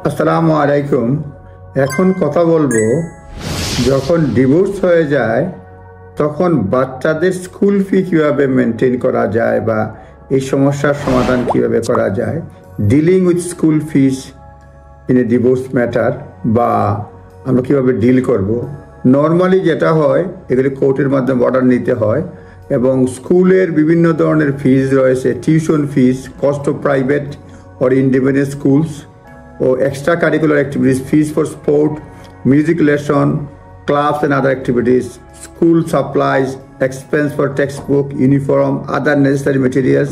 আসসালামু আলাইকুম। এখন কথা বলবো, যখন ডিভোর্স হয়ে যায় তখন বাচ্চাদের স্কুল ফি কীভাবে মেনটেন করা যায় বা এই সমস্যার সমাধান কিভাবে করা যায়, dealing with school fees in a divorce matter, বা আমরা কীভাবে ডিল করব। নর্মালি যেটা হয়, এগুলি কোর্টের মাধ্যমে অর্ডার নিতে হয় এবং স্কুলের বিভিন্ন ধরনের ফিজ রয়েছে, tuition fees, cost of private or independent schools, or extracurricular activities, fees for sport, music lesson, clubs and other activities, school supplies, expense for textbook, uniform, other necessary materials,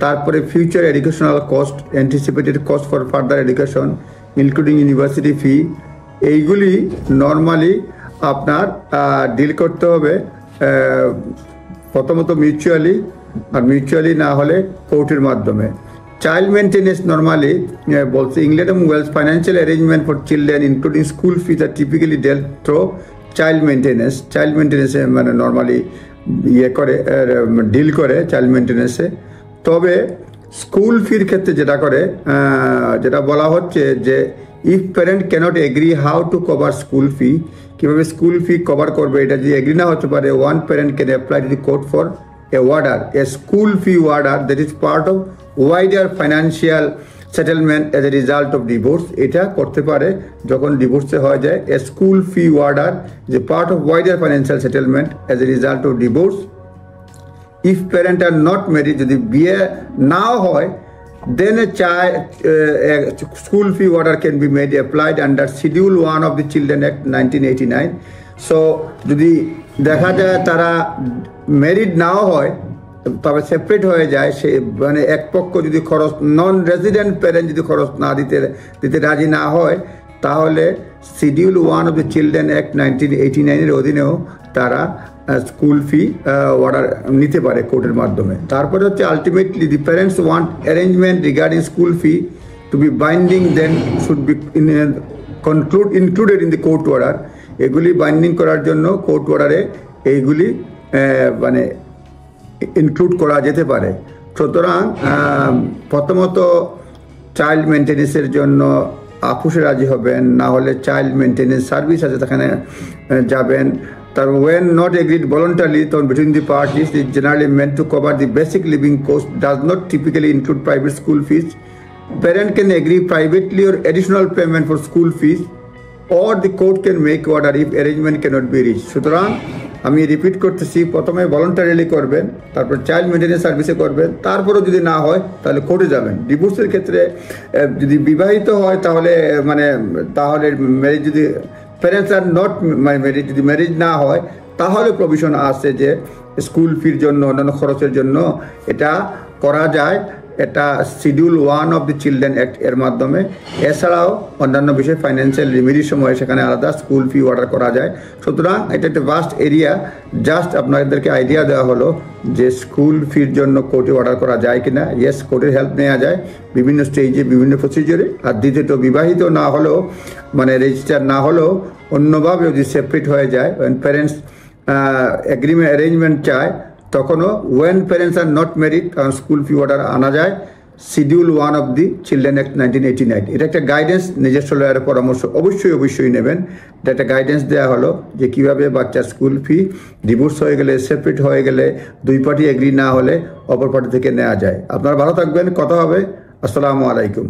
তারপরে future educational cost, anticipated cost for further education, including university fee, এইগুলি normally আপনার deal করতে হবে প্রথমত mutually না হলে কোর্টের মাধ্যমে। Child maintenance normally, both England and Wales financial arrangement for children, including school fees, are typically dealt through child maintenance. Child maintenance মানে normally ডিল করে চাইল্ড মেনটেন্যান্সে। তবে স্কুল ফির ক্ষেত্রে যেটা বলা হচ্ছে যে if parent cannot agree how to cover school fee, কীভাবে স্কুল ফি কভার করবে, এটা যদি এগ্রি না হতে পারে, one parent can apply to the court for a order, a school fee order that is part of wider financial settlement as a result of divorce. এটা করতে পারে যখন ডিভোর্সে হয়ে যায়। a school fee order is a part of wider financial settlement as a result of divorce. if parents are not married, যদি বিয়ে না হয়, then a school fee order can be made applied under Schedule 1 of the Children Act 1989. so যদি দেখা যায় তারা married নাও হয়, তবে সেপারেট হয়ে যায়, সে মানে এক পক্ষ যদি খরচ, নন রেসিডেন্ট প্যারেন্ট যদি খরচ না দিতে রাজি না হয়, তাহলে schedule 1 of the children act 1989 অধীনেও তারা স্কুল ফি অর্ডার নিতে পারে কোর্টের মাধ্যমে। তারপরে হচ্ছে ultimately the parents want arrangement regarding school fee to be binding, then should be included in the court order. এগুলি বাইন্ডিং করার জন্য কোর্ট অর্ডারে এইগুলি মানে ইনক্লুড করা যেতে পারে। সুতরাং প্রথমত চাইল্ড মেনটেন্যান্সের জন্য আপুসে রাজি হবেন, না হলে চাইল্ড মেনটেন্যান্স সার্ভিস আছে সেখানে যাবেন। তার ওয়েন নট এগ্রিড ভলান্টারলি, তখন between the parties is generally meant to cover the basic living cost, does not typically include private school fees. Parent can agree privately or additional payment for school fees, or the court can make order if arrangement cannot be reached. সুতরাং আমি repeat করতেছি, প্রথমে voluntarily করবেন, তারপর child maintenance সার্ভিসে করবেন, তারপরেও যদি না হয় তাহলে কোর্টে যাবেন। ডিভোর্সের ক্ষেত্রে যদি বিবাহিত হয় তাহলে ম্যারেজ, যদি প্যারেন্টস আর নট ম্যারেজ, যদি ম্যারেজ না হয় তাহলে প্রভিশন আছে যে স্কুল ফির জন্য, অন্যান্য খরচের জন্য এটা করা যায়। এটা schedule 1 of the children act এর মাধ্যমে। এছাড়াও অন্যান্য বিষয়ে ফাইন্যান্সিয়াল রেমিডির সময় সেখানে আলাদা স্কুল ফি অর্ডার করা যায়। সুতরাং এটা একটা ভাস্ট এরিয়া। জাস্ট আপনাদেরকে আইডিয়া দেওয়া হলো যে স্কুল ফির জন্য কোর্টে অর্ডার করা যায় কিনা। ইয়েস, কোর্টের হেল্প নেওয়া যায় বিভিন্ন স্টেজে, বিভিন্ন প্রসিজারে। আর দ্বিতীয়ত, বিবাহিত না হলেও, মানে রেজিস্টার না হলেও অন্যভাবে যদি সেপারেট হয়ে যায়, প্যারেন্টস অ্যারেঞ্জমেন্ট চায়, তখনও when parents are not married, কারণ স্কুল ফি অর্ডার আনা যায় schedule 1 of the children act 1989। এটা একটা গাইডেন্স, নিজস্ব লয়ারের পরামর্শ অবশ্যই নেবেন। এটা একটা গাইডেন্স দেওয়া হলো যে কীভাবে বাচ্চার স্কুল ফি ডিভোর্স হয়ে গেলে, সেপারেট হয়ে গেলে, দুই পার্টি এগ্রি না হলে অপর পার্টি থেকে নেওয়া যায়। আপনারা ভালো থাকবেন, কথা হবে। আসসালামু আলাইকুম।